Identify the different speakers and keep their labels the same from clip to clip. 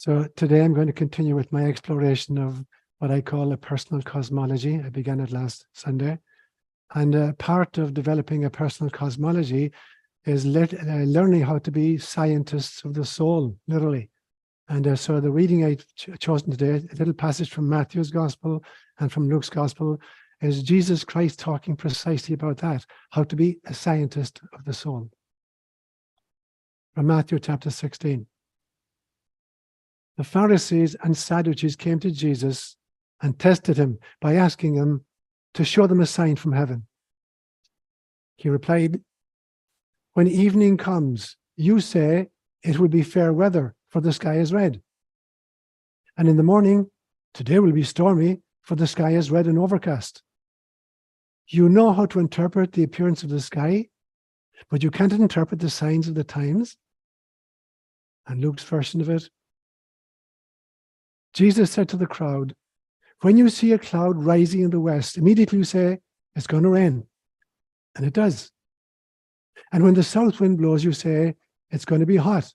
Speaker 1: So today I'm going to continue with my exploration of what I call a personal cosmology. I began it last Sunday. And part of developing a personal cosmology is learning how to be scientists of the soul, literally. And so the reading I've chosen today, a little passage from Matthew's Gospel and from Luke's Gospel, is Jesus Christ talking precisely about that, how to be a scientist of the soul. From Matthew chapter 16. The Pharisees and Sadducees came to Jesus and tested him by asking him to show them a sign from heaven. He replied, "When evening comes, you say it will be fair weather, for the sky is red. And in the morning, today will be stormy, for the sky is red and overcast. You know how to interpret the appearance of the sky, but you can't interpret the signs of the times." And Luke's version of it, Jesus said to the crowd, "When you see a cloud rising in the west, immediately you say, it's going to rain. And it does. And when the south wind blows, you say, it's going to be hot.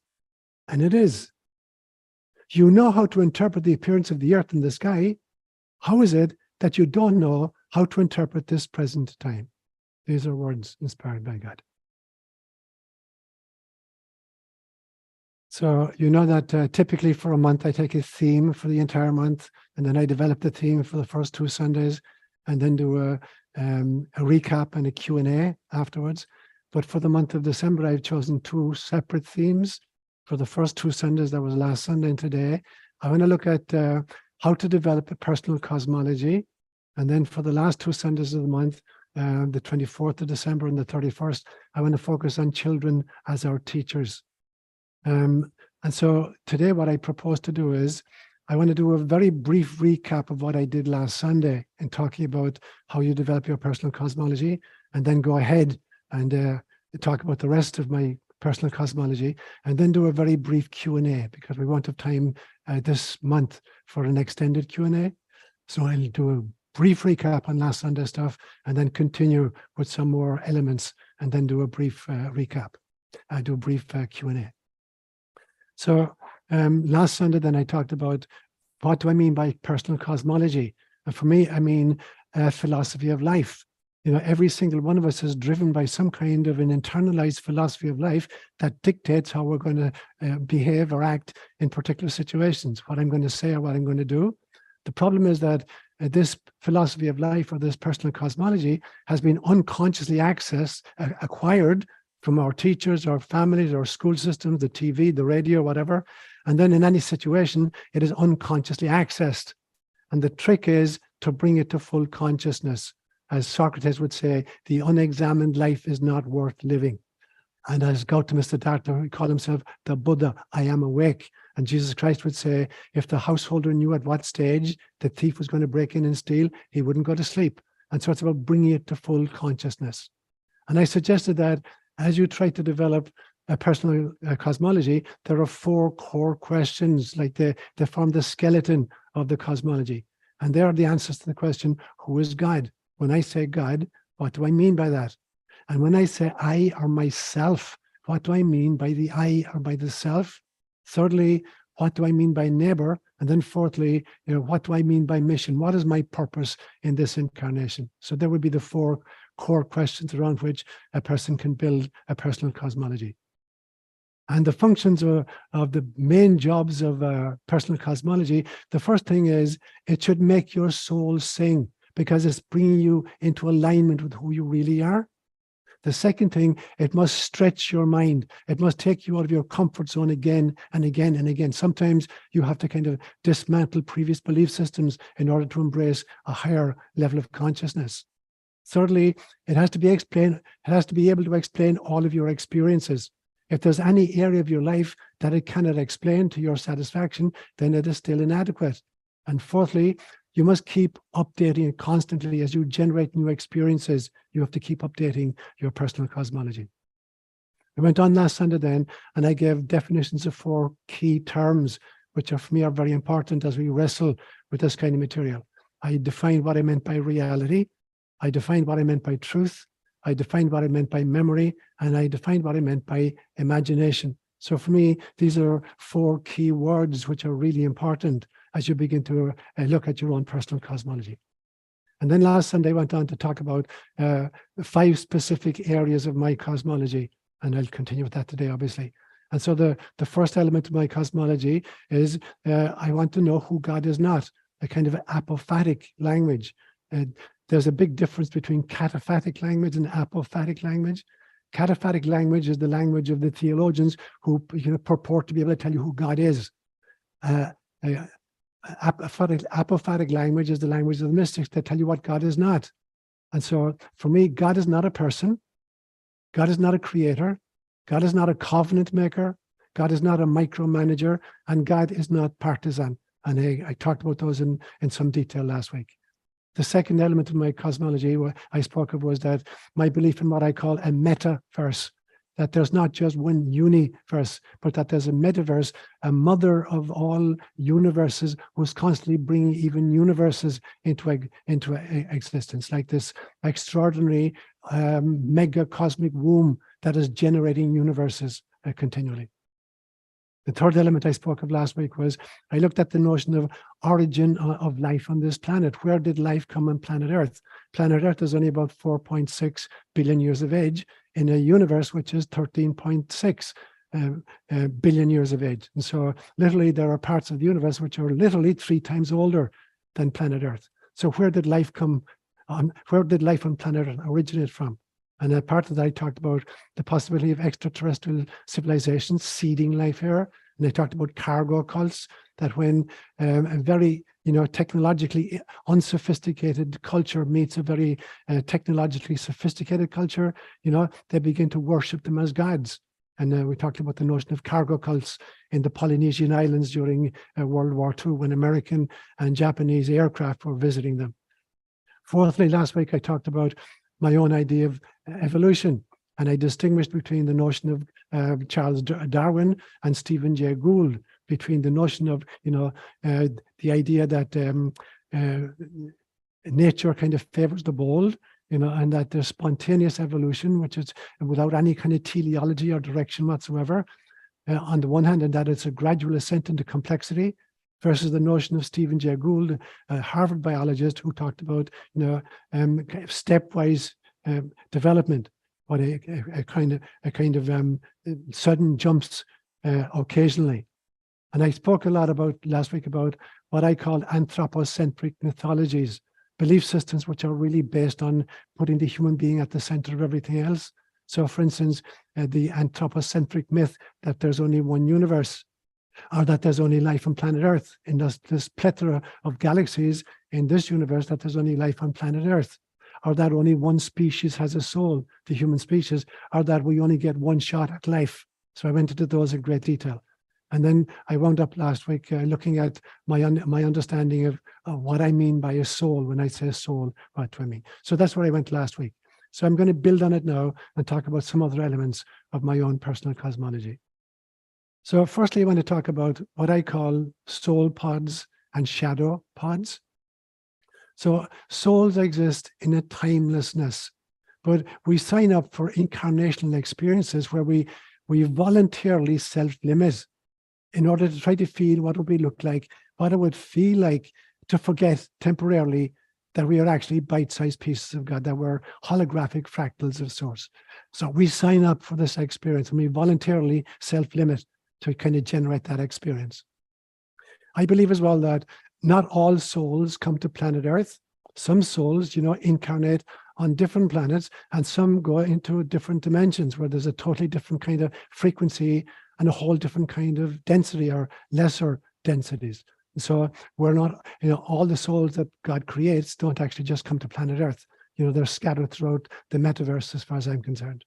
Speaker 1: And it is. You know how to interpret the appearance of the earth and the sky. How is it that you don't know how to interpret this present time?" These are words inspired by God. So you know that typically for a month, I take a theme for the entire month, and then I develop the theme for the first 2 Sundays, and then do a recap and a Q&A afterwards. But for the month of December, I've chosen 2 separate themes. For the first 2 Sundays, that was last Sunday and today, I want to look at how to develop a personal cosmology. And then for the last 2 Sundays of the month, the 24th of December and the 31st, I want to focus on children as our teachers. And so today what I propose to do is I want to do a very brief recap of what I did last Sunday in talking about how you develop your personal cosmology, and then go ahead and talk about the rest of my personal cosmology, and then do a very brief Q&A because we won't have time this month for an extended Q&A. So I'll do a brief recap on last Sunday stuff, and then continue with some more elements, and then do a brief recap. I'll do a brief Q&A. So last Sunday, then I talked about what do I mean by personal cosmology? And for me, I mean a philosophy of life. You know, every single one of us is driven by some kind of an internalized philosophy of life that dictates how we're going to behave or act in particular situations, what I'm going to say or what I'm going to do. The problem is that this philosophy of life, or this personal cosmology, has been unconsciously acquired from our teachers, our families, our school systems, the TV, the radio, whatever. And then in any situation, it is unconsciously accessed. And the trick is to bring it to full consciousness. As Socrates would say, the unexamined life is not worth living. And as Gautama Siddhartha, he called himself the Buddha, I am awake. And Jesus Christ would say, if the householder knew at what stage the thief was going to break in and steal, he wouldn't go to sleep. And so it's about bringing it to full consciousness. And I suggested that as you try to develop a personal cosmology, there are 4 core questions, like they form the skeleton of the cosmology. And they are the answers to the question, who is God? When I say God, what do I mean by that? And when I say I or myself, what do I mean by the I or by the self? Thirdly, what do I mean by neighbor? And then fourthly, what do I mean by mission? What is my purpose in this incarnation? So there would be the 4 core questions around which a person can build a personal cosmology. And the functions of the main jobs of personal cosmology, the first thing is it should make your soul sing, because it's bringing you into alignment with who you really are. The second thing, it must stretch your mind. It must take you out of your comfort zone again and again and again. Sometimes you have to kind of dismantle previous belief systems in order to embrace a higher level of consciousness. Thirdly, it has to be explained. It has to be able to explain all of your experiences. If there's any area of your life that it cannot explain to your satisfaction, then it is still inadequate. And fourthly, you must keep updating it constantly. As you generate new experiences, you have to keep updating your personal cosmology. I went on last Sunday then, and I gave definitions of 4 key terms, which for me are very important as we wrestle with this kind of material. I defined what I meant by reality. I defined what I meant by truth. I defined what I meant by memory, and I defined what I meant by imagination. So for me, these are 4 key words which are really important as you begin to look at your own personal cosmology. And then last Sunday I went on to talk about 5 specific areas of my cosmology, and I'll continue with that today, obviously. And so the first element of my cosmology is I want to know who God is not, a kind of apophatic language. There's a big difference between cataphatic language and apophatic language. Cataphatic language is the language of the theologians who purport to be able to tell you who God is. Apophatic language is the language of the mystics that tell you what God is not. And so for me, God is not a person. God is not a creator. God is not a covenant maker. God is not a micromanager. And God is not partisan. And I talked about those in some detail last week. The second element of my cosmology I spoke of was that my belief in what I call a metaverse, that there's not just one universe, but that there's a metaverse, a mother of all universes who's constantly bringing even universes into existence, like this extraordinary mega cosmic womb that is generating universes continually. The third element I spoke of last week was I looked at the notion of origin of life on this planet. Where did life come on planet Earth? Planet Earth is only about 4.6 billion years of age in a universe which is 13.6 billion years of age. And so literally there are parts of the universe which are literally 3 times older than planet Earth. So where did life come on? Where did life on planet Earth originate from? And a part of that I talked about the possibility of extraterrestrial civilizations seeding life here. And I talked about cargo cults, that when a very technologically unsophisticated culture meets a very technologically sophisticated culture, they begin to worship them as gods. And we talked about the notion of cargo cults in the Polynesian Islands during World War II, when American and Japanese aircraft were visiting them. Fourthly, last week I talked about my own idea of evolution, and I distinguished between the notion of Charles Darwin and Stephen Jay Gould, between the notion of the idea that nature kind of favors the bold, and that there's spontaneous evolution, which is without any kind of teleology or direction whatsoever, on the one hand, and that it's a gradual ascent into complexity, versus the notion of Stephen Jay Gould, a Harvard biologist who talked about stepwise development, but a kind of sudden jumps occasionally. And I spoke a lot about last week about what I call anthropocentric mythologies, belief systems which are really based on putting the human being at the center of everything else. So, for instance, the anthropocentric myth that there's only one universe, or that there's only life on planet Earth, in this plethora of galaxies in this universe, that there's only life on planet Earth, or that only one species has a soul, the human species, or that we only get one shot at life. So I went into those in great detail. And then I wound up last week looking at my understanding of what I mean by a soul. When I say soul, what do I mean? So that's where I went last week. So I'm going to build on it now and talk about some other elements of my own personal cosmology. So firstly, I want to talk about what I call soul pods and shadow pods. So souls exist in a timelessness, but we sign up for incarnational experiences where we voluntarily self-limit in order to try to feel what would we look like, what it would feel like to forget temporarily that we are actually bite-sized pieces of God, that we're holographic fractals of source. So we sign up for this experience and we voluntarily self-limit to kind of generate that experience. I believe as well that not all souls come to planet Earth. Some souls, incarnate on different planets, and some go into different dimensions where there's a totally different kind of frequency and a whole different kind of density or lesser densities. So we're not, all the souls that God creates don't actually just come to planet Earth. They're scattered throughout the metaverse as far as I'm concerned.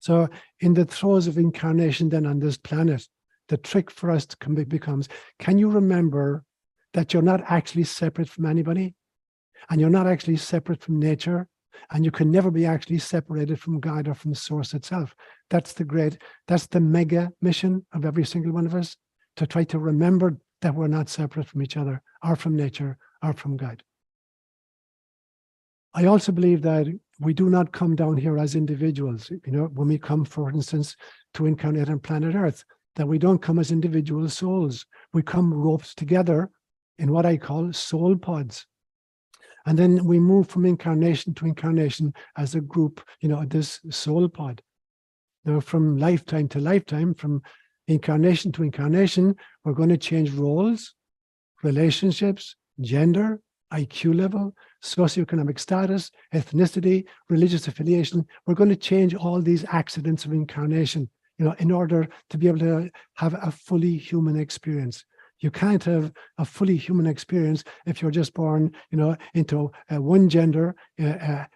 Speaker 1: So in the throes of incarnation then on this planet, the trick for us becomes, can you remember that you're not actually separate from anybody? And you're not actually separate from nature? And you can never be actually separated from God or from the source itself. That's the mega mission of every single one of us, to try to remember that we're not separate from each other or from nature or from God. I also believe that we do not come down here as individuals. You know, when we come, for instance, to incarnate on planet Earth, that we don't come as individual souls. We come roped together in what I call soul pods. And then we move from incarnation to incarnation as a group, you know, this soul pod. Now, from lifetime to lifetime, from incarnation to incarnation, we're going to change roles, relationships, gender, IQ level, socioeconomic status, ethnicity, religious affiliation. We're going to change all these accidents of incarnation, you know, in order to be able to have a fully human experience. You can't have a fully human experience if you're just born, you know, into one gender,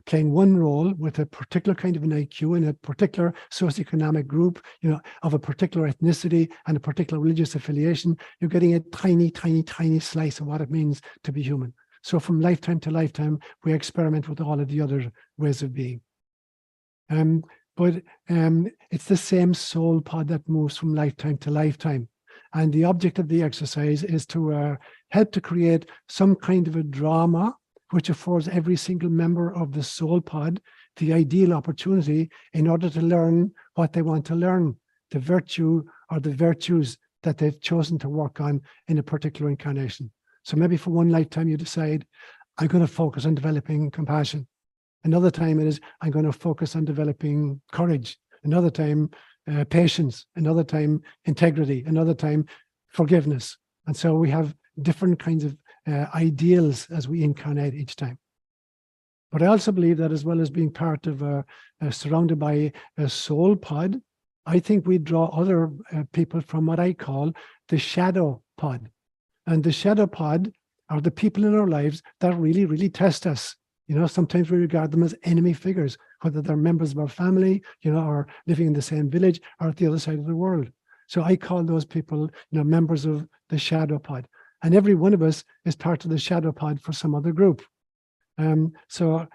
Speaker 1: playing one role with a particular kind of an IQ in a particular socioeconomic group, you know, of a particular ethnicity and a particular religious affiliation. You're getting a tiny, tiny, tiny slice of what it means to be human. So from lifetime to lifetime, we experiment with all of the other ways of being. But it's the same soul pod that moves from lifetime to lifetime. And the object of the exercise is to help to create some kind of a drama which affords every single member of the soul pod the ideal opportunity in order to learn what they want to learn, the virtue or the virtues that they've chosen to work on in a particular incarnation. So maybe for one lifetime you decide, I'm going to focus on developing compassion. Another time it is, I'm going to focus on developing courage. Another time, patience. Another time, integrity. Another time, forgiveness. And so we have different kinds of ideals as we incarnate each time. But I also believe that as well as being part of surrounded by a soul pod, I think we draw other people from what I call the shadow pod. And the shadow pod are the people in our lives that really, really test us. You know, sometimes we regard them as enemy figures, whether they're members of our family, you know, or living in the same village or at the other side of the world. So I call those people, you know, members of the shadow pod. And every one of us is part of the shadow pod for some other group. So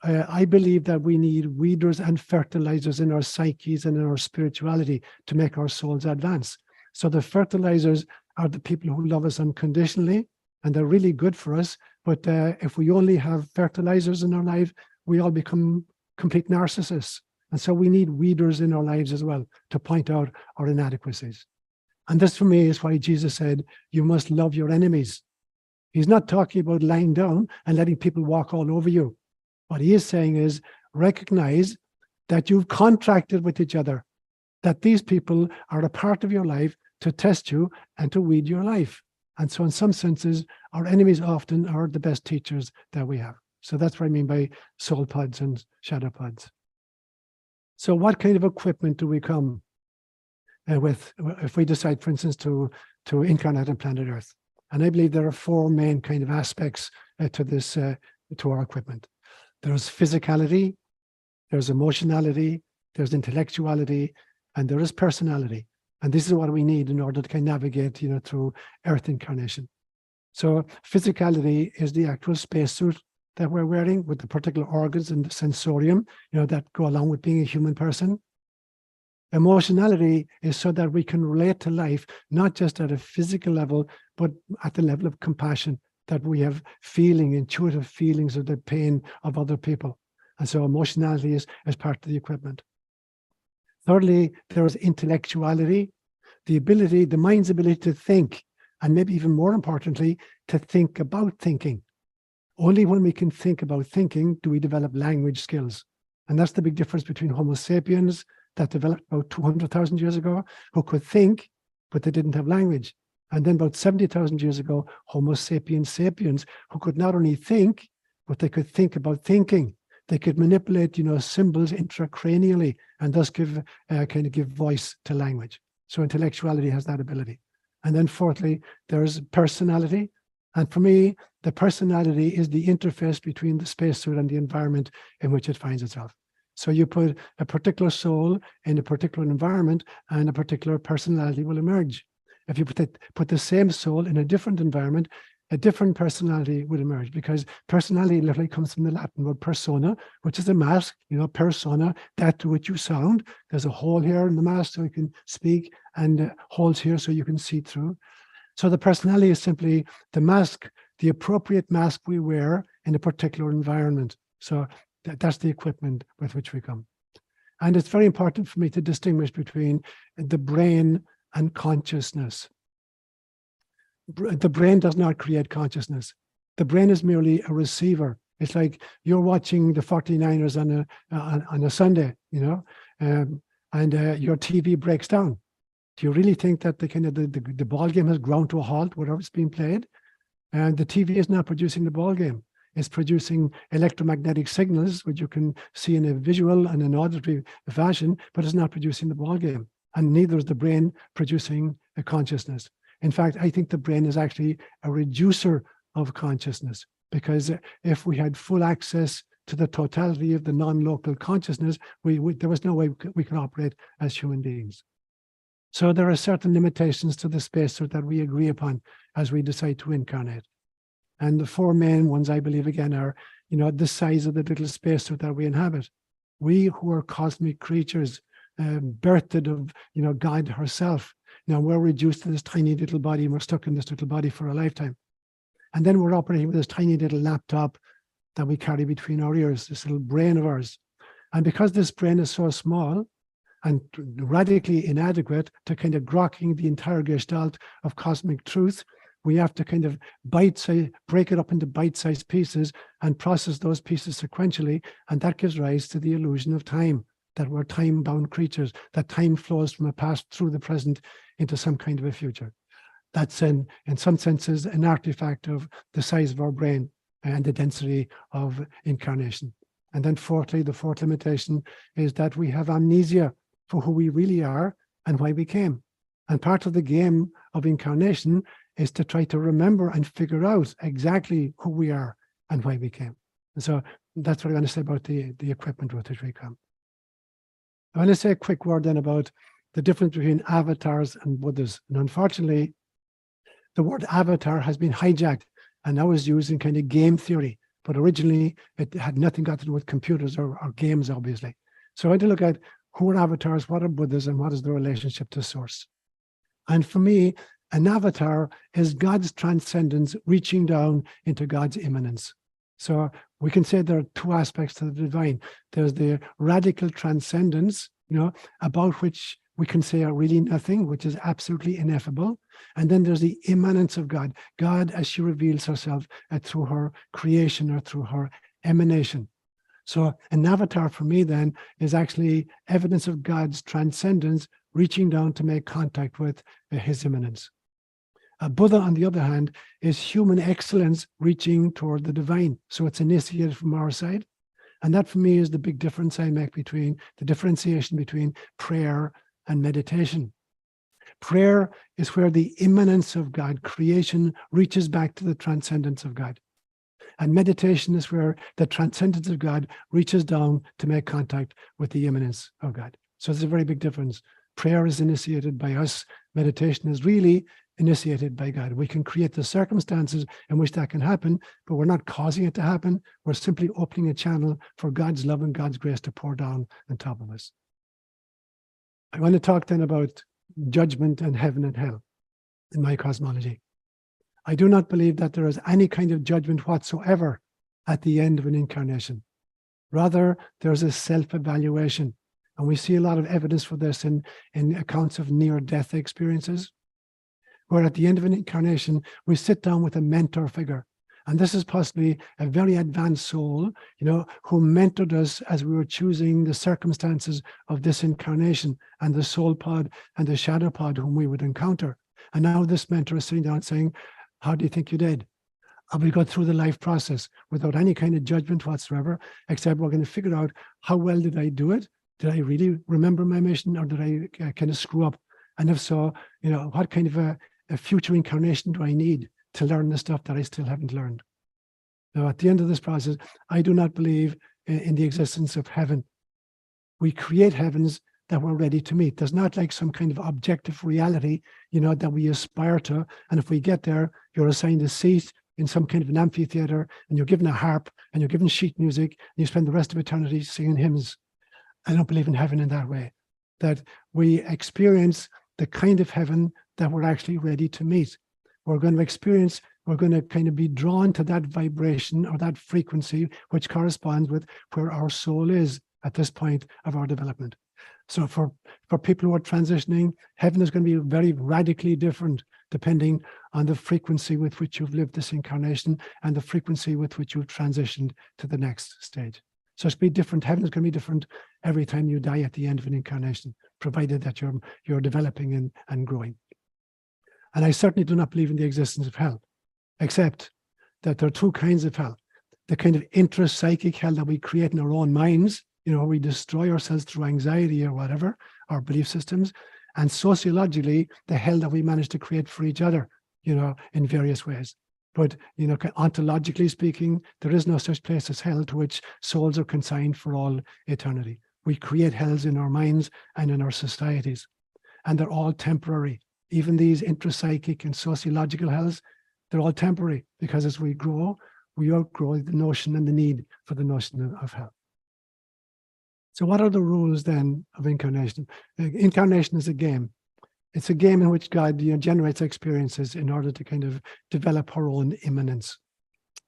Speaker 1: I believe that we need weeders and fertilizers in our psyches and in our spirituality to make our souls advance. So the fertilizers are the people who love us unconditionally, and they're really good for us. But if we only have fertilizers in our life, we all become complete narcissists. And so we need weeders in our lives as well to point out our inadequacies. And this for me is why Jesus said, you must love your enemies. He's not talking about lying down and letting people walk all over you. What he is saying is recognize that you've contracted with each other, that these people are a part of your life to test you and to weed your life. And so in some senses, our enemies often are the best teachers that we have. So that's what I mean by soul pods and shadow pods. So what kind of equipment do we come with if we decide, for instance, to incarnate on planet Earth? And I believe there are four main kind of aspects to this, to our equipment. There's physicality, there's emotionality, there's intellectuality, and there is personality. And this is what we need in order to kind of navigate, you know, through Earth incarnation. So physicality is the actual spacesuit that we're wearing with the particular organs and the sensorium, you know, that go along with being a human person. Emotionality is so that we can relate to life, not just at a physical level, but at the level of compassion, that we have intuitive feelings of the pain of other people. And so emotionality is part of the equipment. Thirdly, there is intellectuality, the mind's ability to think, and maybe even more importantly, to think about thinking. Only when we can think about thinking do we develop language skills. And that's the big difference between Homo sapiens that developed about 200,000 years ago, who could think, but they didn't have language. And then about 70,000 years ago, Homo sapiens sapiens, who could not only think, but they could think about thinking. They could manipulate, you know, symbols intracranially and thus give voice to language. So intellectuality has that ability. And then fourthly, there's personality. And for me, the personality is the interface between the spacesuit and the environment in which it finds itself. So you put a particular soul in a particular environment and a particular personality will emerge. If you put the same soul in a different environment, a different personality would emerge, because personality literally comes from the Latin word persona, which is a mask, you know, persona, that to which you sound. There's a hole here in the mask so you can speak, and holes here so you can see through. So the personality is simply the mask, the appropriate mask we wear in a particular environment. So That's the equipment with which we come. And it's very important for me to distinguish between the brain and consciousness. The brain does not create consciousness. The brain is merely a receiver. It's like you're watching the 49ers on a Sunday, you know, and your TV breaks down. Do you really think that the ball game has ground to a halt, whatever it's being played? And the TV is not producing the ball game. It's producing electromagnetic signals, which you can see in a visual and an auditory fashion, but it's not producing the ball game. And neither is the brain producing a consciousness. In fact, I think the brain is actually a reducer of consciousness, because if we had full access to the totality of the non-local consciousness, there was no way we could operate as human beings. So there are certain limitations to the spacesuit that we agree upon as we decide to incarnate. And the four main ones, I believe, again, are, you know, the size of the little spacesuit that we inhabit. We who are cosmic creatures, birthed of, you know, God herself. Now we're reduced to this tiny little body, and we're stuck in this little body for a lifetime. And then we're operating with this tiny little laptop that we carry between our ears, this little brain of ours. And because this brain is so small and radically inadequate to kind of grokking the entire gestalt of cosmic truth, we have to kind of break it up into bite-sized pieces and process those pieces sequentially. And that gives rise to the illusion of time, that we're time-bound creatures, that time flows from a past through the present into some kind of a future. That's in some senses an artifact of the size of our brain and the density of incarnation. And then fourthly, the fourth limitation is that we have amnesia for who we really are and why we came. And part of the game of incarnation is to try to remember and figure out exactly who we are and why we came. And so that's what I want to say about the equipment with which we come. I want to say a quick word then about the difference between avatars and Buddhas. And unfortunately, the word avatar has been hijacked and now is used in kind of game theory, but originally it had nothing got to do with computers or games, obviously. So I had to look at who are avatars, what are Buddhas, and what is the relationship to source. And for me, an avatar is God's transcendence reaching down into God's immanence. So we can say there are two aspects to the divine. There's the radical transcendence, you know, about which we can say are really nothing, which is absolutely ineffable. And then there's the immanence of God, God as she reveals herself through her creation or through her emanation. So an avatar for me then is actually evidence of God's transcendence reaching down to make contact with his immanence. A Buddha, on the other hand, is human excellence reaching toward the divine. So it's initiated from our side. And that for me is the big difference I make between the differentiation between prayer and meditation. Prayer is where the immanence of God, creation, reaches back to the transcendence of God. And meditation is where the transcendence of God reaches down to make contact with the immanence of God. So there's a very big difference. Prayer is initiated by us. Meditation is really initiated by God. We can create the circumstances in which that can happen, but we're not causing it to happen. We're simply opening a channel for God's love and God's grace to pour down on top of us. I want to talk then about judgment and heaven and hell in my cosmology. I do not believe that there is any kind of judgment whatsoever at the end of an incarnation. Rather, there's a self-evaluation. And we see a lot of evidence for this in accounts of near-death experiences, where at the end of an incarnation, we sit down with a mentor figure. And this is possibly a very advanced soul, you know, who mentored us as we were choosing the circumstances of this incarnation and the soul pod and the shadow pod whom we would encounter. And now this mentor is sitting down saying, how do you think you did? And we go through the life process without any kind of judgment whatsoever, except we're going to figure out how well did I do it? Did I really remember my mission, or did I kind of screw up? And if so, you know, what kind of a future incarnation do I need to learn the stuff that I still haven't learned? Now, at the end of this process, I do not believe in the existence of heaven. We create heavens that we're ready to meet. There's not like some kind of objective reality, you know, that we aspire to. And if we get there, you're assigned a seat in some kind of an amphitheater, and you're given a harp, and you're given sheet music, and you spend the rest of eternity singing hymns. I don't believe in heaven in that way, that we experience the kind of heaven that we're actually ready to meet. We're going to experience we're going to kind of be drawn to that vibration or that frequency, which corresponds with where our soul is at this point of our development. So for people who are transitioning, heaven is going to be very radically different depending on the frequency with which you've lived this incarnation and the frequency with which you've transitioned to the next stage. So it's going to be different. Heaven is going to be different every time you die at the end of an incarnation, provided that you're developing and growing. And I certainly do not believe in the existence of hell, except that there are two kinds of hell. The kind of intra-psychic hell that we create in our own minds, we destroy ourselves through anxiety or whatever, our belief systems, and sociologically, the hell that we manage to create for each other, in various ways. But, ontologically speaking, there is no such place as hell to which souls are consigned for all eternity. We create hells in our minds and in our societies, and they're all temporary. Even these intrapsychic and sociological hells, they're all temporary, because as we grow, we outgrow the notion and the need for the notion of hell. So what are the rules then of incarnation? Incarnation is a game. It's a game in which God generates experiences in order to kind of develop our own immanence.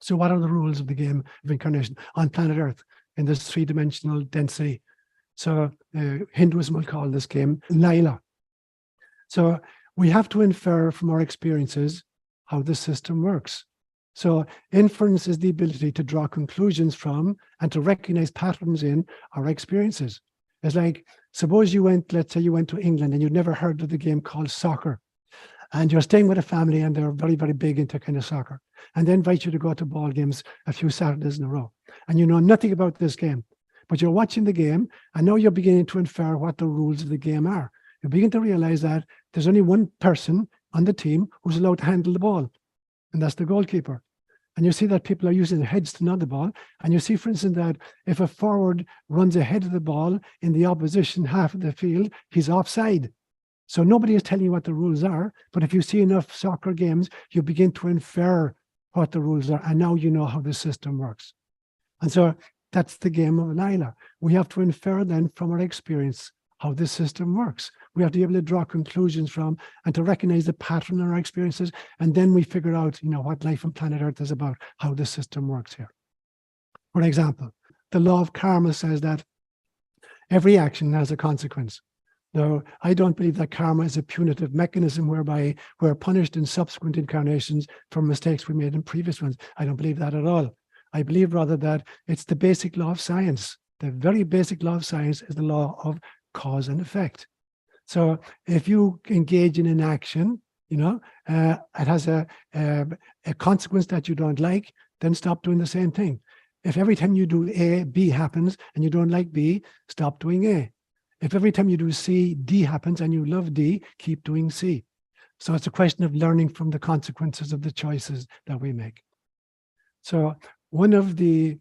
Speaker 1: So what are the rules of the game of incarnation on planet Earth in this three-dimensional density? So Hinduism will call this game Laila. So we have to infer from our experiences how the system works. So inference is the ability to draw conclusions from and to recognize patterns in our experiences. It's like, suppose let's say you went to England and you'd never heard of the game called soccer, and you're staying with a family and they're very, very big into kind of soccer, and they invite you to go to ball games a few Saturdays in a row, and you know nothing about this game, but you're watching the game, and now you're beginning to infer what the rules of the game are. You begin to realize that there's only one person on the team who's allowed to handle the ball, and that's the goalkeeper. And you see that people are using their heads to nod the ball. And you see, for instance, that if a forward runs ahead of the ball in the opposition half of the field, he's offside. So nobody is telling you what the rules are. But if you see enough soccer games, you begin to infer what the rules are. And now you know how the system works. And so that's the game of Laila. We have to infer then from our experience how the system works. We have to be able to draw conclusions from and to recognize the pattern in our experiences. And then we figure out, what life on planet Earth is about, how the system works here. For example, the law of karma says that every action has a consequence. Now, I don't believe that karma is a punitive mechanism whereby we're punished in subsequent incarnations for mistakes we made in previous ones. I don't believe that at all. I believe rather that it's the basic law of science. The very basic law of science is the law of cause and effect. So if you engage in an action, it has a consequence that you don't like, then stop doing the same thing. If every time you do A, B happens and you don't like B, stop doing A. If every time you do C, D happens and you love D, keep doing C. So it's a question of learning from the consequences of the choices that we make. So one of the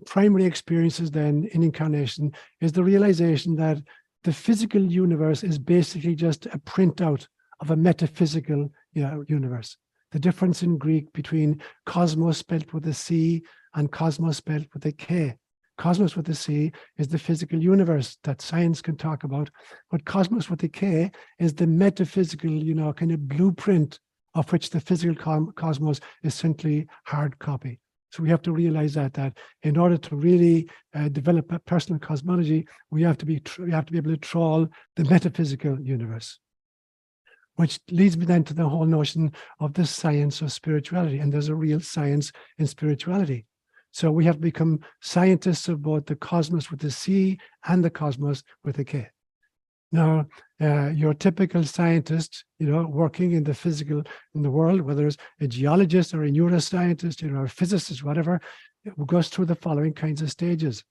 Speaker 1: primary experiences then in incarnation is the realization that the physical universe is basically just a printout of a metaphysical universe. The difference in Greek between cosmos spelled with a C and cosmos spelled with a K. Cosmos with a C is the physical universe that science can talk about, but cosmos with a K is the metaphysical, kind of blueprint of which the physical cosmos is simply hard copy. So we have to realize that in order to really develop a personal cosmology, we have to be able to trawl the metaphysical universe, which leads me then to the whole notion of the science of spirituality. And there's a real science in spirituality. So we have to become scientists of both the cosmos with the C and the cosmos with a K. Now, your typical scientist, working in the world, whether it's a geologist or a neuroscientist, or a physicist, whatever, goes through the following kinds of stages.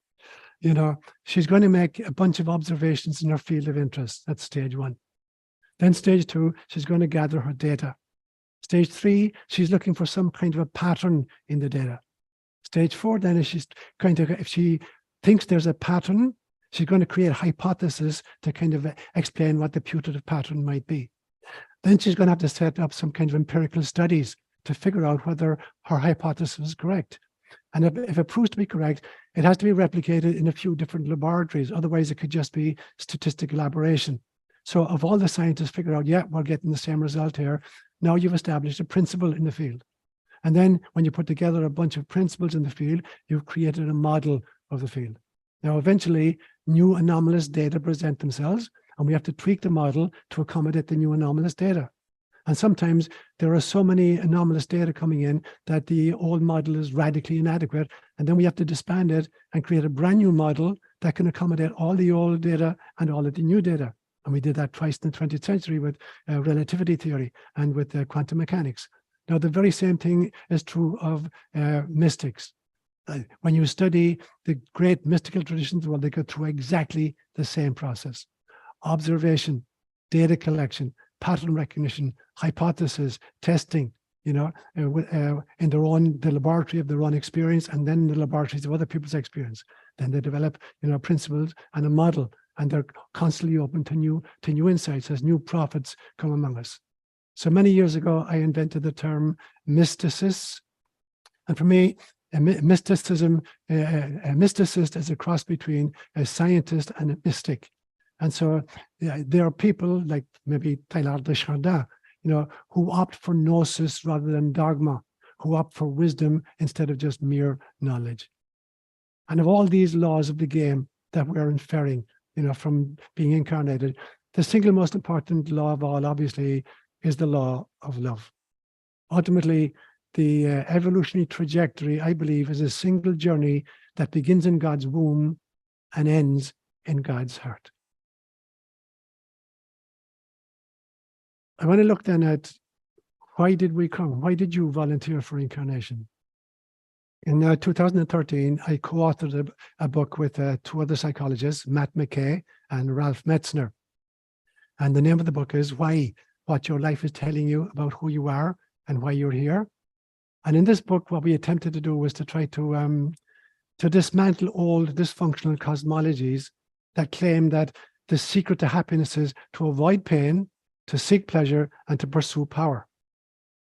Speaker 1: She's going to make a bunch of observations in her field of interest. That's stage one. Then stage two, she's going to gather her data. Stage three, she's looking for some kind of a pattern in the data. Stage four, then, is if she thinks there's a pattern, she's going to create a hypothesis to kind of explain what the putative pattern might be. Then she's going to have to set up some kind of empirical studies to figure out whether her hypothesis is correct. And if it proves to be correct, it has to be replicated in a few different laboratories. Otherwise, it could just be statistical aberration. So if all the scientists figure out, yeah, we're getting the same result here, now you've established a principle in the field. And then when you put together a bunch of principles in the field, you've created a model of the field. Now, eventually, new anomalous data present themselves, and we have to tweak the model to accommodate the new anomalous data. And sometimes there are so many anomalous data coming in that the old model is radically inadequate. And then we have to disband it and create a brand new model that can accommodate all the old data and all of the new data. And we did that twice in the 20th century with relativity theory and with quantum mechanics. Now, the very same thing is true of mystics. When you study the great mystical traditions, well, they go through exactly the same process. Observation, data collection, pattern recognition, hypothesis, testing, in the laboratory of their own experience, and then the laboratories of other people's experience. Then they develop, principles and a model, and they're constantly open to new insights as new prophets come among us. So many years ago, I invented the term mysticist, and for me, a mysticism, a mysticist is a cross between a scientist and a mystic. And so there are people like maybe Teilhard de Chardin, who opt for gnosis rather than dogma, who opt for wisdom instead of just mere knowledge. And of all these laws of the game that we're inferring, from being incarnated, the single most important law of all, obviously, is the law of love. Ultimately, the evolutionary trajectory, I believe, is a single journey that begins in God's womb and ends in God's heart. I want to look then at why did we come? Why did you volunteer for incarnation? In 2013, I co-authored a book with two other psychologists, Matt McKay and Ralph Metzner. And the name of the book is Why? What Your Life is Telling You About Who You Are and Why You're Here. And in this book, what we attempted to do was to try to dismantle old dysfunctional cosmologies that claim that the secret to happiness is to avoid pain, to seek pleasure, and to pursue power.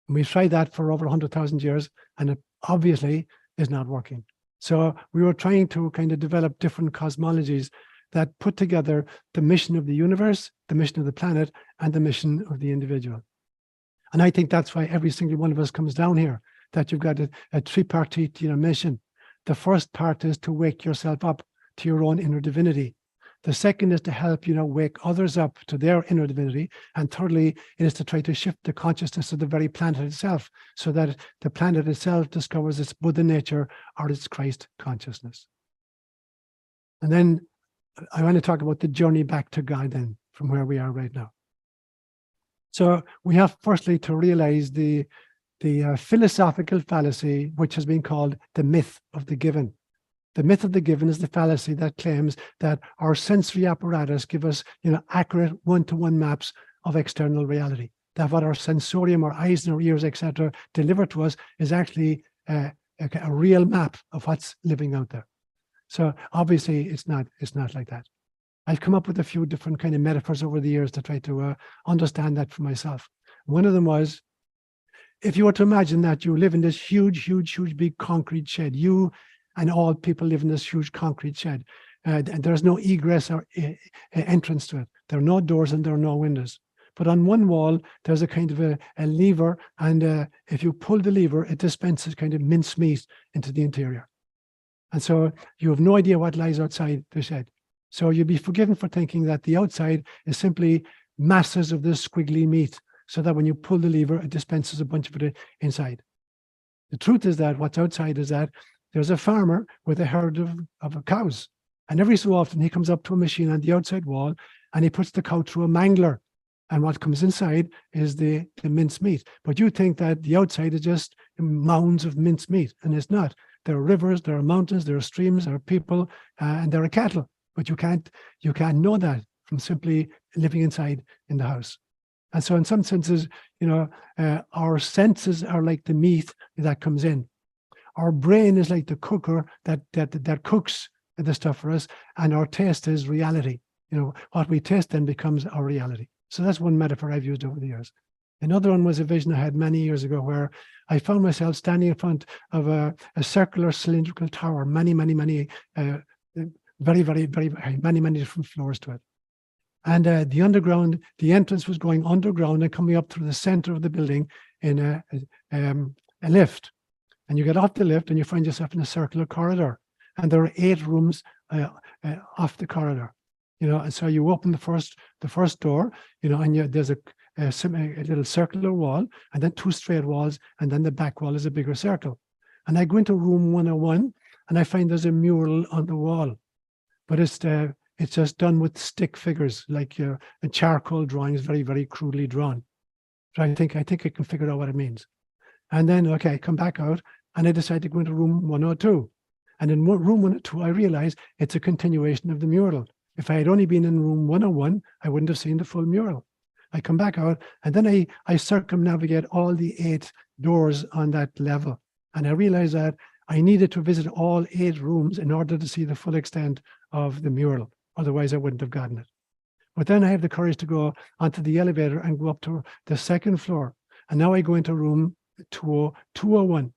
Speaker 1: And we've tried that for over 100,000 years, and it obviously is not working. So we were trying to kind of develop different cosmologies that put together the mission of the universe, the mission of the planet, and the mission of the individual. And I think that's why every single one of us comes down here, that you've got a tripartite mission. The first part is to wake yourself up to your own inner divinity. The second is to help, wake others up to their inner divinity. And thirdly, it is to try to shift the consciousness of the very planet itself so that the planet itself discovers its Buddha nature or its Christ consciousness. And then I want to talk about the journey back to God then, from where we are right now. So we have firstly to realize the philosophical fallacy, which has been called the myth of the given. The myth of the given is the fallacy that claims that our sensory apparatus give us, accurate one-to-one maps of external reality. That what our sensorium, our eyes and our ears, etc., deliver to us is actually a real map of what's living out there. So obviously, it's not like that. I've come up with a few different kind of metaphors over the years to try to understand that for myself. One of them was, if you were to imagine that you live in this huge, huge, huge, big concrete shed, you and all people live in this huge concrete shed. And there's no egress or entrance to it. There are no doors and there are no windows. But on one wall, there's a kind of a lever. And if you pull the lever, it dispenses kind of mincemeat into the interior. And so you have no idea what lies outside the shed. So you'd be forgiven for thinking that the outside is simply masses of this squiggly meat, so that when you pull the lever, it dispenses a bunch of it inside. The truth is that what's outside is that there's a farmer with a herd of cows. And every so often he comes up to a machine on the outside wall and he puts the cow through a mangler. And what comes inside is the minced meat. But you think that the outside is just mounds of minced meat, and it's not. There are rivers, there are mountains, there are streams, there are people, and there are cattle. But you can't know that from simply living inside in the house. And so in some senses, our senses are like the meat that comes in. Our brain is like the cooker that cooks the stuff for us, and our taste is reality. What we taste then becomes our reality. So that's one metaphor I've used over the years. Another one was a vision I had many years ago where I found myself standing in front of a circular cylindrical tower, many, very, very, very high, many different floors to it. And the entrance was going underground and coming up through the center of the building in a lift, and you get off the lift and you find yourself in a circular corridor, and there are 8 rooms off the corridor, and so you open the first door, and there's a little circular wall, and then 2 straight walls, and then the back wall is a bigger circle. And I go into room 101, and I find there's a mural on the wall, but it's just done with stick figures, like a charcoal drawing is very, very crudely drawn. So I think I can figure out what it means. And then, okay, I come back out, and I decide to go into room 102. And in room 102, I realize it's a continuation of the mural. If I had only been in room 101, I wouldn't have seen the full mural. I come back out, and then I circumnavigate all the 8 doors on that level. And I realized that I needed to visit all 8 rooms in order to see the full extent of the mural. Otherwise, I wouldn't have gotten it. But then I have the courage to go onto the elevator and go up to the 2nd floor. And now I go into room 201.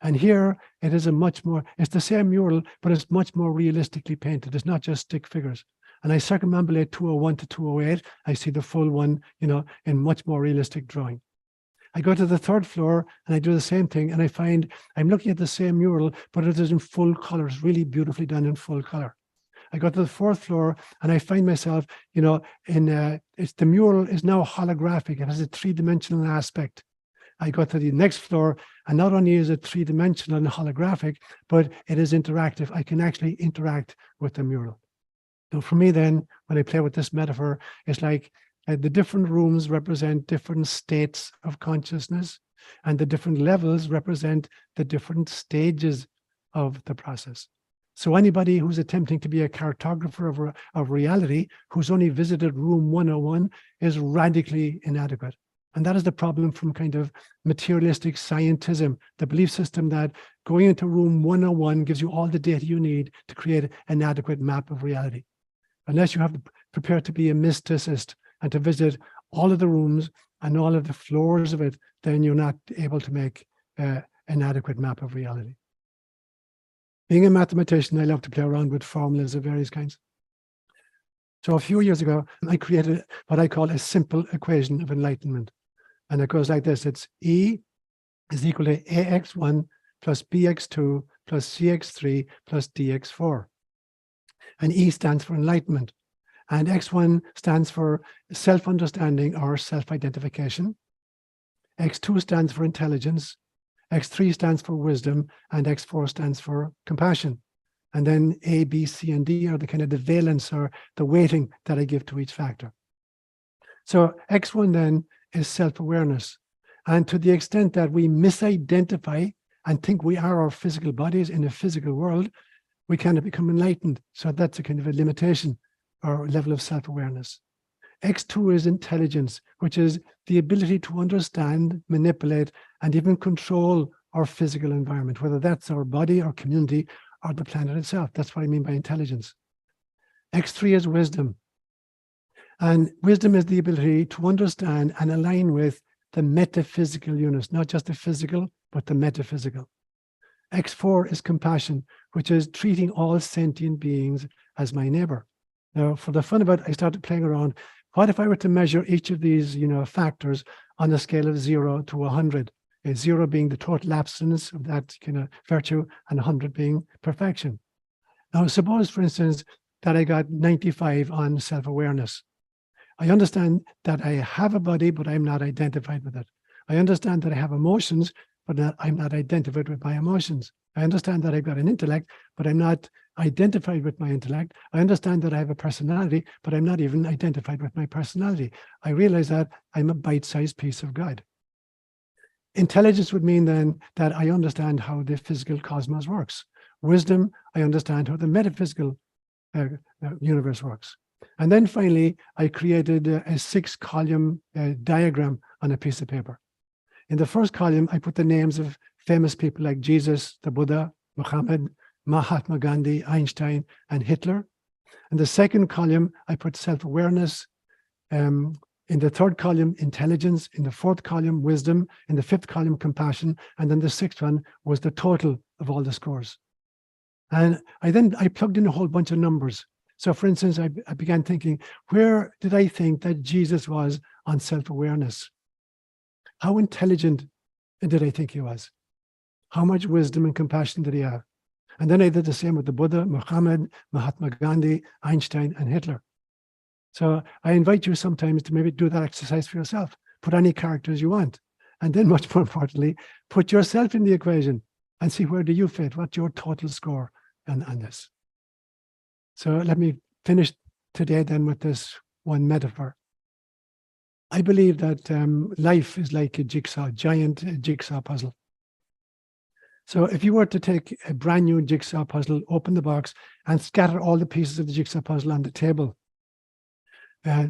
Speaker 1: And here it is it's the same mural, but it's much more realistically painted. It's not just stick figures. And I circumambulate 201 to 208. I see the full one, in much more realistic drawing. I go to the 3rd floor and I do the same thing. And I find I'm looking at the same mural, but it is in full colors, really beautifully done in full color. I go to the 4th floor and I find myself, the mural is now holographic. It has a 3-dimensional aspect. I go to the next floor, and not only is it 3-dimensional and holographic, but it is interactive. I can actually interact with the mural. So for me then, when I play with this metaphor, it's like the different rooms represent different states of consciousness, and the different levels represent the different stages of the process. So anybody who's attempting to be a cartographer of reality, who's only visited room 101, is radically inadequate. And that is the problem from kind of materialistic scientism, the belief system that going into room 101 gives you all the data you need to create an adequate map of reality. Unless you have prepared to be a mysticist and to visit all of the rooms and all of the floors of it, then you're not able to make an adequate map of reality. Being a mathematician, I love to play around with formulas of various kinds. So a few years ago, I created what I call a simple equation of enlightenment. And it goes like this. It's E is equal to AX1 plus BX2 plus CX3 plus DX4. And E stands for enlightenment. And X1 stands for self-understanding or self-identification. X2 stands for intelligence. X3 stands for wisdom. And X4 stands for compassion. And then A, B, C, and D are the kind of the valence or the weighting that I give to each factor. So X1 then is self-awareness. And to the extent that we misidentify and think we are our physical bodies in a physical world, we cannot become enlightened. So that's a kind of a limitation or level of self-awareness. X2 is intelligence, which is the ability to understand, manipulate, and even control our physical environment, whether that's our body, our community, or the planet itself. That's what I mean by intelligence. X3 is wisdom. And wisdom is the ability to understand and align with the metaphysical units, not just the physical, but the metaphysical. X4 is compassion, which is treating all sentient beings as my neighbor. Now, for the fun of it, I started playing around. What if I were to measure each of these, factors on a scale of 0 to 100? 0 being the total absence of that kind of virtue, and 100 being perfection. Now, suppose, for instance, that I got 95 on self-awareness. I understand that I have a body, but I'm not identified with it. I understand that I have emotions, but I'm not identified with my emotions. I understand that I've got an intellect, but I'm not identified with my intellect. I understand that I have a personality, but I'm not even identified with my personality. I realize that I'm a bite-sized piece of God. Intelligence would mean then that I understand how the physical cosmos works. Wisdom, I understand how the metaphysical universe works. And then finally, I created a 6-column diagram on a piece of paper. In the first column, I put the names of famous people like Jesus, the Buddha, Muhammad, Mahatma Gandhi, Einstein, and Hitler. In the second column, I put self-awareness. In the third column, intelligence. In the fourth column, wisdom. In the fifth column, compassion. And then the sixth one was the total of all the scores. And I plugged in a whole bunch of numbers. So for instance, I began thinking, where did I think that Jesus was on self-awareness? How intelligent did I think he was? How much wisdom and compassion did he have? And then I did the same with the Buddha, Muhammad, Mahatma Gandhi, Einstein, and Hitler. So I invite you sometimes to maybe do that exercise for yourself. Put any characters you want. And then much more importantly, put yourself in the equation and see where do you fit? What's your total score on this? So let me finish today then with this one metaphor. I believe that life is like a jigsaw, giant jigsaw puzzle. So if you were to take a brand new jigsaw puzzle, open the box and scatter all the pieces of the jigsaw puzzle on the table,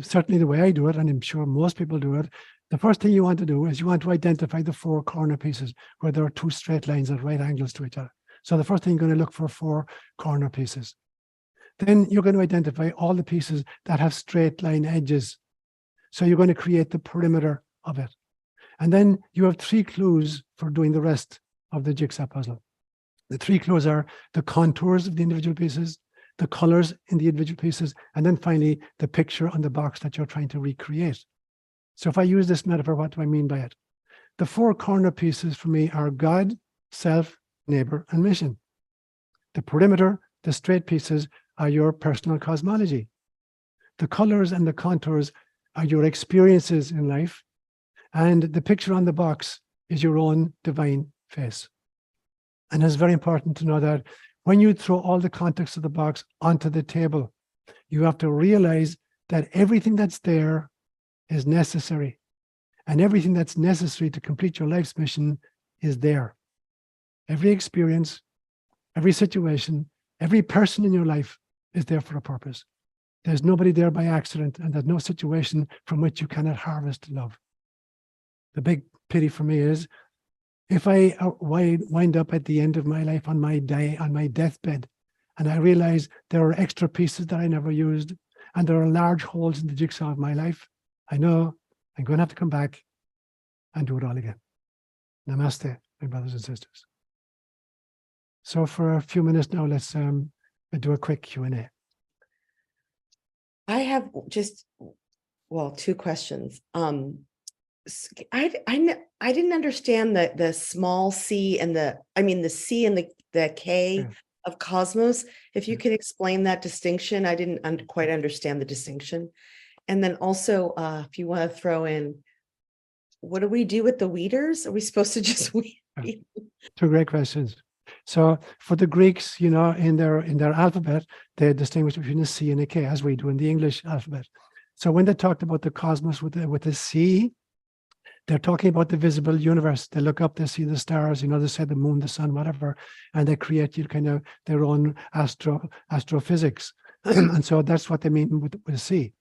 Speaker 1: certainly the way I do it, and I'm sure most people do it, the first thing you want to do is you want to identify the 4 corner pieces where there are 2 straight lines at right angles to each other. So the first thing you're going to look for 4 corner pieces. Then you're going to identify all the pieces that have straight line edges. So you're going to create the perimeter of it. And then you have 3 clues for doing the rest of the jigsaw puzzle. The 3 clues are the contours of the individual pieces, the colors in the individual pieces, and then finally the picture on the box that you're trying to recreate. So if I use this metaphor, what do I mean by it? The 4 corner pieces for me are God, self, neighbor, and mission. The perimeter, the straight pieces, are your personal cosmology. The colors and the contours are your experiences in life, and the picture on the box is your own divine face. And it's very important to know that when you throw all the context of the box onto the table, you have to realize that everything that's there is necessary, and everything that's necessary to complete your life's mission is there. Every experience, every situation, every person in your life is there for a purpose. There's nobody there by accident, and there's no situation from which you cannot harvest love. The big pity for me is if I wind up at the end of my life on my deathbed, and I realize there are extra pieces that I never used, and there are large holes in the jigsaw of my life, I know I'm going to have to come back and do it all again. Namaste, my brothers and sisters. So for a few minutes now, let's do a quick Q&A.
Speaker 2: I have just, well, 2 questions. I didn't understand the small c and the C and the K
Speaker 1: Yeah.
Speaker 2: of cosmos. If you could explain that distinction, I didn't quite understand the distinction. And then also, if you want to throw in, what do we do with the weeders? Are we supposed to just weed?
Speaker 1: 2 great questions. So for the Greeks, you know, in their alphabet, they distinguish between a C and a K, as we do in the English alphabet. So when they talked about the cosmos with the C, they're talking about the visible universe. They look up, they see the stars, you know, they say the moon, the sun, whatever, and they create kind of their own astrophysics. And so that's what they mean with the C.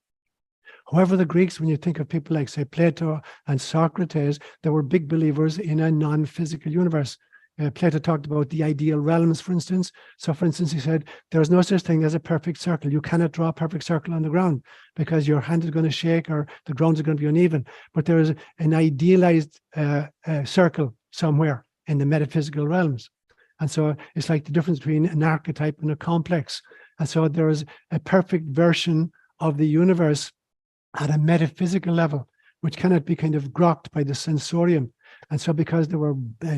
Speaker 1: However, the Greeks, when you think of people like, say, Plato and Socrates, they were big believers in a non-physical universe. Plato talked about the ideal realms, for instance. So, for instance, he said, there's no such thing as a perfect circle. You cannot draw a perfect circle on the ground because your hand is going to shake or the ground is going to be uneven. But there is an idealized circle somewhere in the metaphysical realms. And so it's like the difference between an archetype and a complex. And so there is a perfect version of the universe at a metaphysical level, which cannot be kind of grokked by the sensorium. And so because they were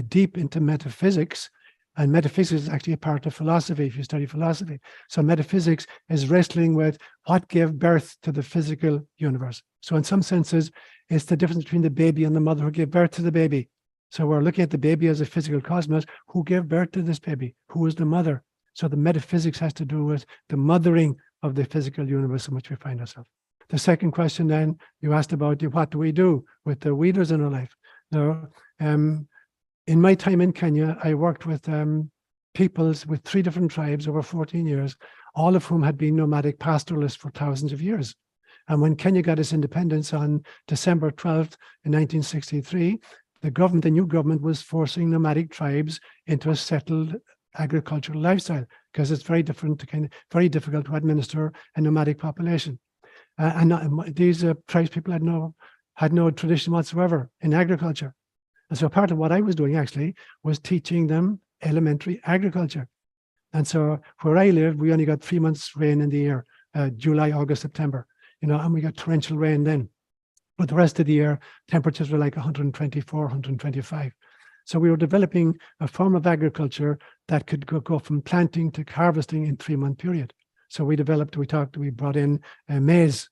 Speaker 1: deep into metaphysics, and metaphysics is actually a part of philosophy if you study philosophy. So metaphysics is wrestling with what gave birth to the physical universe. So in some senses, it's the difference between the baby and the mother who gave birth to the baby. So we're looking at the baby as a physical cosmos. Who gave birth to this baby? Who is the mother? So the metaphysics has to do with the mothering of the physical universe in which we find ourselves. The second question then, you asked about what do we do with the weeders in our life? Now, in my time in Kenya, I worked with peoples with 3 different tribes over 14 years, all of whom had been nomadic pastoralists for thousands of years. And when Kenya got its independence on December 12th in 1963, the new government was forcing nomadic tribes into a settled agricultural lifestyle because it's very difficult to administer a nomadic population. These tribes people had no tradition whatsoever in agriculture. And so part of what I was doing actually was teaching them elementary agriculture. And so where I lived, we only got 3 months rain in the year, July, August, September, you know, and we got torrential rain then. But the rest of the year, temperatures were like 124, 125. So we were developing a form of agriculture that could go from planting to harvesting in 3-month period. So we brought in maize,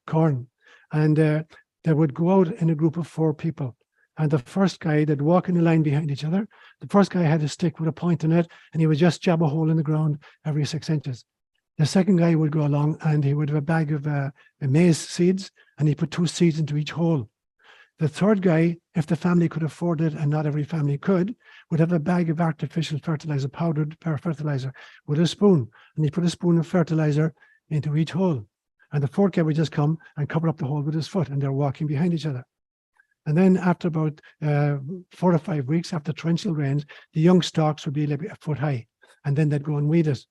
Speaker 1: corn, and they would go out in a group of 4 people. And the first guy, they'd walk in a line behind each other. The first guy had a stick with a point in it, and he would just jab a hole in the ground every 6 inches. The second guy would go along and he would have a bag of maize seeds, and he put 2 seeds into each hole. The third guy, if the family could afford it, and not every family could, would have a bag of artificial fertilizer, powdered fertilizer, with a spoon, and he put a spoon of fertilizer into each hole. And the fourth guy would just come and cover up the hole with his foot, and they're walking behind each other. And then after about 4 or 5 weeks, after torrential rains, the young stalks would be like a foot high, and then they'd go and weed it.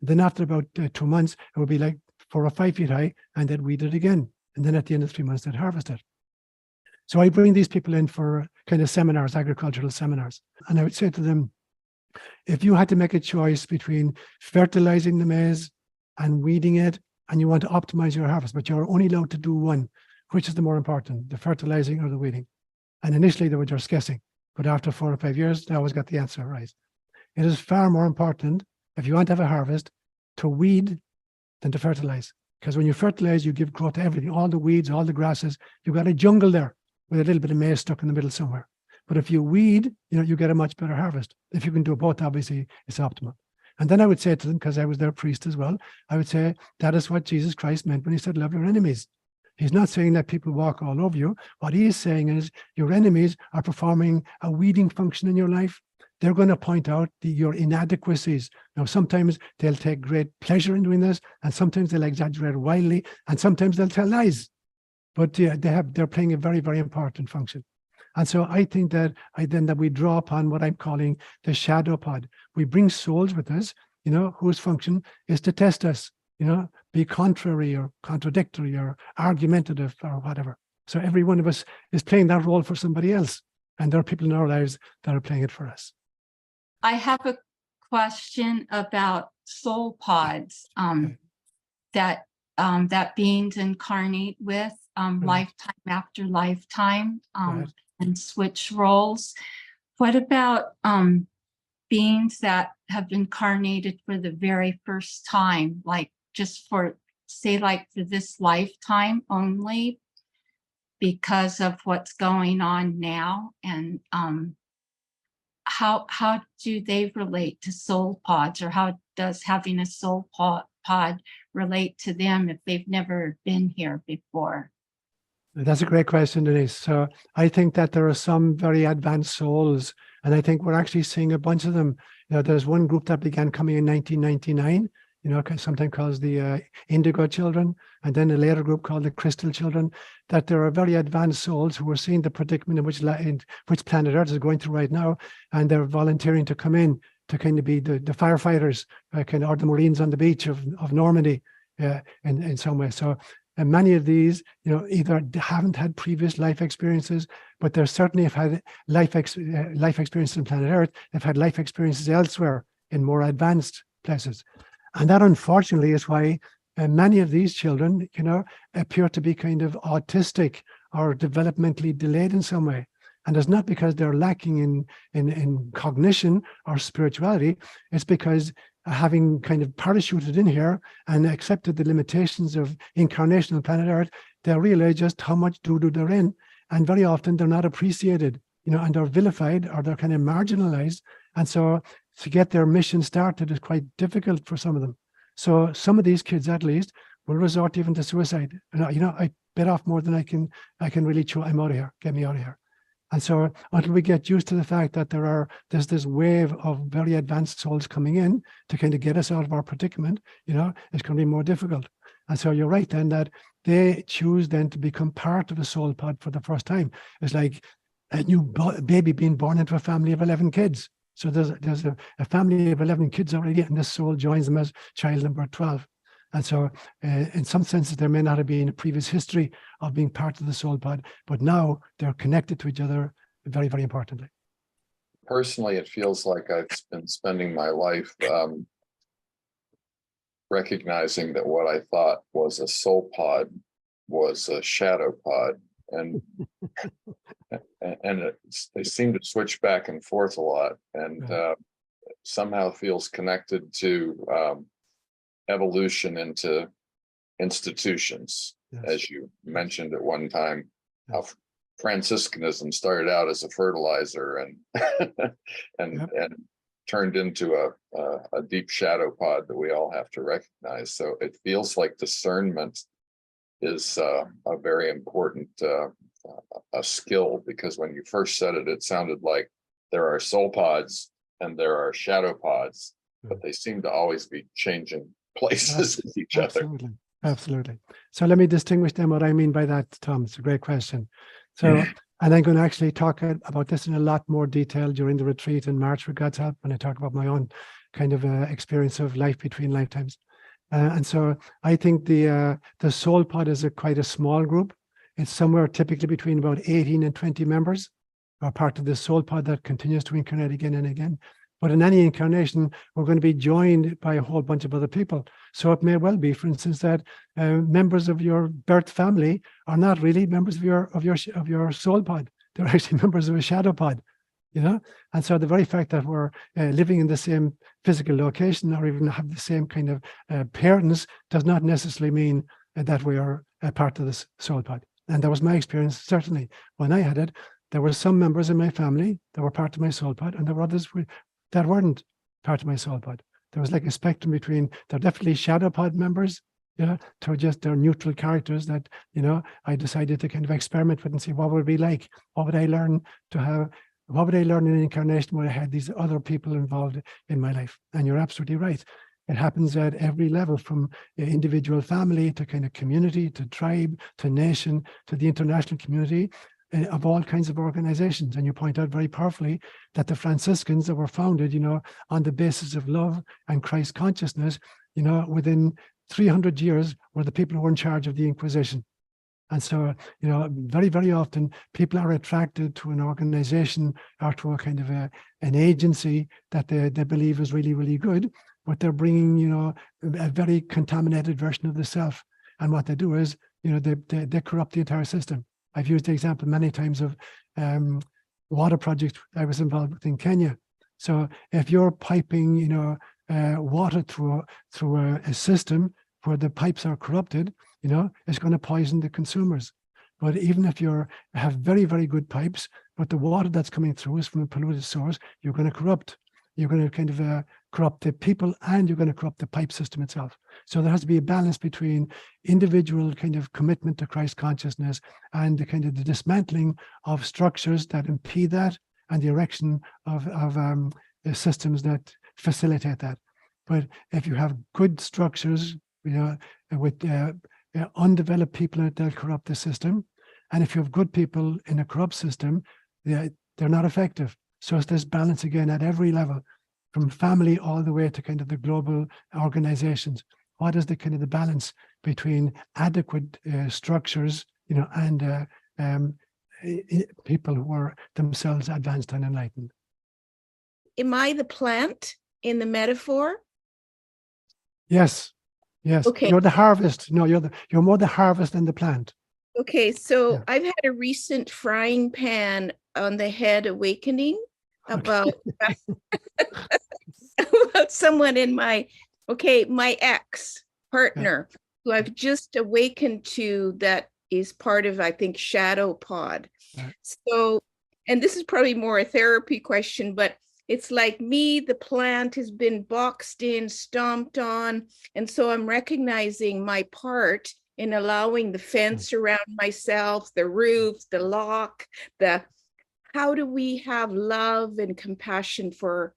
Speaker 1: Then after about 2 months, it would be like 4 or 5 feet high, and they'd weed it again. And then at the end of 3 months, they'd harvest it. So I bring these people in for kind of seminars, agricultural seminars. And I would say to them, if you had to make a choice between fertilizing the maize and weeding it, and you want to optimize your harvest, but you're only allowed to do one, which is the more important, the fertilizing or the weeding? And initially they were just guessing, but after 4 or 5 years, they always got the answer right. It is far more important, if you want to have a harvest, to weed than to fertilize. Because when you fertilize, you give growth to everything, all the weeds, all the grasses. You've got a jungle there with a little bit of maize stuck in the middle somewhere. But if you weed, you get a much better harvest. If you can do both, obviously, it's optimal. And then I would say to them, because I was their priest as well, I would say, that is what Jesus Christ meant when he said, love your enemies. He's not saying that people walk all over you. What he is saying is your enemies are performing a weeding function in your life. They're going to point out your inadequacies. Now, sometimes they'll take great pleasure in doing this, and sometimes they'll exaggerate wildly, and sometimes they'll tell lies. But they're playing a very, very important function. And so I think that we draw upon what I'm calling the shadow pod. We bring souls with us, whose function is to test us, be contrary or contradictory or argumentative or whatever. So every one of us is playing that role for somebody else. And there are people in our lives that are playing it for us.
Speaker 3: I have a question about soul pods that beings incarnate with lifetime after lifetime and switch roles. What about beings that have incarnated for the very first time, like just for, say, like for this lifetime only, because of what's going on now? And how do they relate to soul pods, or how does having a soul pod relate to them if they've never been here before?
Speaker 1: That's a great question, Denise. So I think that there are some very advanced souls, and I think we're actually seeing a bunch of them. There's one group that began coming in 1999, sometimes called the Indigo Children, and then a later group called the Crystal Children, that there are very advanced souls who are seeing the predicament in which planet Earth is going through right now, and they're volunteering to come in to kind of be the firefighters, or the Marines on the beach of Normandy in some way. So and many of these, either haven't had previous life experiences, but they certainly have had life experiences on planet Earth. They've had life experiences elsewhere in more advanced places. And that, unfortunately, is why many of these children, appear to be kind of autistic or developmentally delayed in some way. And it's not because they're lacking in cognition or spirituality. It's because having kind of parachuted in here and accepted the limitations of incarnation on planet Earth, they realize just how much doo-doo they're in. And very often they're not appreciated, and they're vilified, or they're kind of marginalized. And so to get their mission started is quite difficult for some of them. So some of these kids, at least, will resort even to suicide. I bit off more than I can really chew. I'm out of here. Get me out of here. And so until we get used to the fact that there's this wave of very advanced souls coming in to kind of get us out of our predicament, it's going to be more difficult. And so you're right then that they choose then to become part of a soul pod for the first time. It's like a new baby being born into a family of 11 kids. So there's a family of 11 kids already, and this soul joins them as child number 12. And so in some senses, there may not have been a previous history of being part of the soul pod, but now they're connected to each other very, very importantly.
Speaker 4: Personally, it feels like I've been spending my life recognizing that what I thought was a soul pod was a shadow pod, and they seem to switch back and forth a lot, and somehow feels connected to evolution into institutions, as you mentioned at one time, how Franciscanism started out as a fertilizer and turned into a deep shadow pod that we all have to recognize. So it feels like discernment is a very important a skill, because when you first said it, it sounded like there are soul pods and there are shadow pods, but they seem to always be changing places with each other.
Speaker 1: Absolutely. So let me distinguish then what I mean by that, Tom. It's a great question. So, and I'm going to actually talk about this in a lot more detail during the retreat in March with God's help, when I talk about my own kind of experience of life between lifetimes. And so I think the soul pod is quite a small group. It's somewhere typically between about 18 and 20 members are part of the soul pod that continues to incarnate again and again. But in any incarnation, we're going to be joined by a whole bunch of other people. So it may well be, for instance, that members of your birth family are not really members of your soul pod. They're actually members of a shadow pod, you know. And so the very fact that we're living in the same physical location, or even have the same kind of parents, does not necessarily mean that we are a part of this soul pod. And that was my experience, certainly. When I had it, there were some members in my family that were part of my soul pod, and there were others that weren't part of my soul pod. There was like a spectrum between, they're definitely shadow pod members, to just their neutral characters that, I decided to kind of experiment with and see what would it be like. What would I learn what would I learn in an incarnation where I had these other people involved in my life? And you're absolutely right. It happens at every level, from individual family to kind of community, to tribe, to nation, to the international community, of all kinds of organizations. And you point out very powerfully that the Franciscans that were founded, on the basis of love and Christ consciousness, within 300 years were the people who were in charge of the Inquisition. And so, very, very often people are attracted to an organization or to a kind of an agency that they believe is really, really good, but they're bringing, a very contaminated version of the self. And what they do is, they corrupt the entire system. I've used the example many times of water project I was involved with in Kenya. So if you're piping, water through a system where the pipes are corrupted, it's going to poison the consumers. But even if you have very, very good pipes, but the water that's coming through is from a polluted source, you're going to corrupt. You're going to kind of corrupt the people, and you're going to corrupt the pipe system itself. So there has to be a balance between individual kind of commitment to Christ consciousness and the kind of the dismantling of structures that impede that, and the erection of the systems that facilitate that. But if you have good structures, with undeveloped people in it, they'll corrupt the system. And if you have good people in a corrupt system, they're not effective. So it's this balance again at every level, from family all the way to kind of the global organizations. What is the kind of the balance between adequate structures, and people who are themselves advanced and enlightened?
Speaker 5: Am I the plant in the metaphor?
Speaker 1: Yes. Yes.
Speaker 5: Okay.
Speaker 1: You're the harvest. No, you're more the harvest than the plant.
Speaker 5: Okay, so
Speaker 1: Yeah.
Speaker 5: I've had a recent frying pan on the head awakening about about someone in my ex partner who I've just awakened to, that is part of, I think, shadow pod.
Speaker 1: Right.
Speaker 5: So, and this is probably more a therapy question, but it's like me, the plant has been boxed in, stomped on, and so I'm recognizing my part in allowing the fence around myself, the roof, the lock, how do we have love and compassion for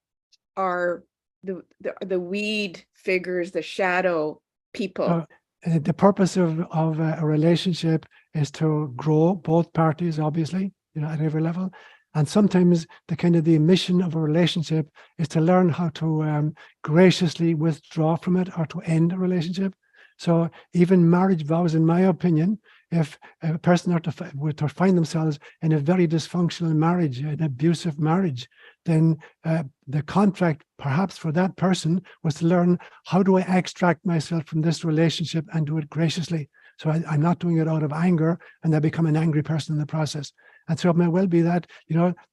Speaker 5: the weed figures, the shadow people?
Speaker 1: The purpose of a relationship is to grow both parties, obviously, at every level. And sometimes the mission of a relationship is to learn how to graciously withdraw from it, or to end a relationship. So even marriage vows, in my opinion, if a person were to find themselves in a very dysfunctional marriage, an abusive marriage, then the contract perhaps for that person was to learn, how do I extract myself from this relationship and do it graciously? So I'm not doing it out of anger, and I become an angry person in the process. And so it may well be that,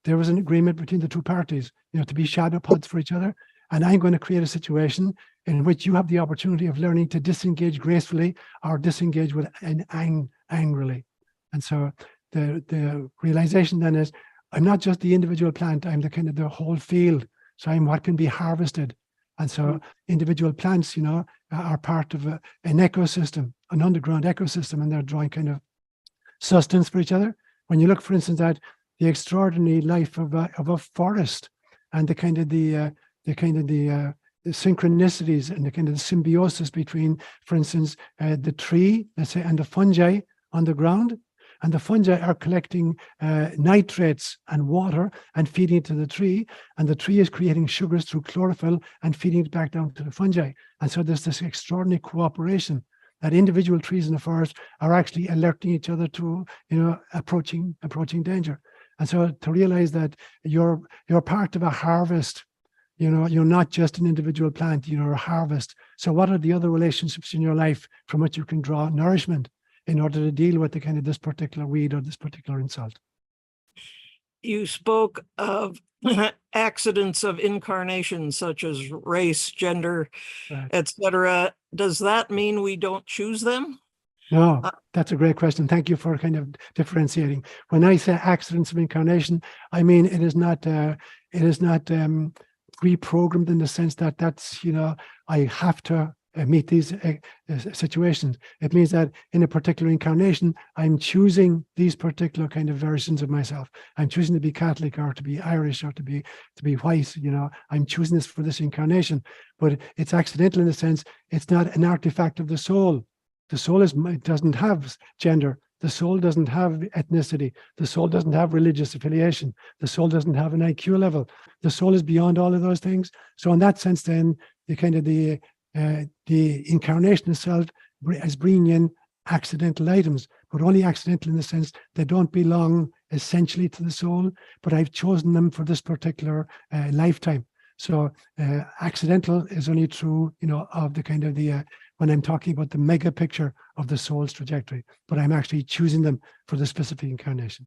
Speaker 1: there was an agreement between the two parties, to be shadow pods for each other. And I'm going to create a situation in which you have the opportunity of learning to disengage gracefully or disengage with angrily. And so the realization then is, I'm not just the individual plant, I'm the whole field. So I'm what can be harvested. And so individual plants, are part of an ecosystem, an underground ecosystem, and they're drawing kind of sustenance for each other. When you look, for instance, at the extraordinary life of a forest and the synchronicities and the kind of symbiosis between, for instance, the tree, let's say, and the fungi on the ground. And the fungi are collecting nitrates and water and feeding it to the tree. And the tree is creating sugars through chlorophyll and feeding it back down to the fungi. And so there's this extraordinary cooperation that individual trees in the forest are actually alerting each other to, approaching danger. And so to realize that you're part of a harvest, you're not just an individual plant, you're a harvest. So what are the other relationships in your life from which you can draw nourishment in order to deal with the kind of this particular weed or this particular insult?
Speaker 6: You spoke of accidents of incarnation, such as race, gender,
Speaker 1: Right.
Speaker 6: etc. Does that mean we don't choose them?
Speaker 1: No, that's a great question. Thank you for kind of differentiating. When I say accidents of incarnation, I mean it is not pre-programmed in the sense that that's, I have to meet these situations. It means that in a particular incarnation, I'm choosing these particular kind of versions of myself. I'm choosing to be Catholic or to be Irish or to be white. I'm choosing this for this incarnation, but it's accidental in the sense it's not an artifact of the soul. The soul doesn't have gender. The soul doesn't have ethnicity. The soul doesn't have religious affiliation. The soul doesn't have an IQ level. The soul is beyond all of those things. So in that sense, then the incarnation itself is bringing in accidental items, but only accidental in the sense they don't belong essentially to the soul, but I've chosen them for this particular lifetime. So accidental is only true, of the kind of when I'm talking about the mega picture of the soul's trajectory, but I'm actually choosing them for the specific incarnation.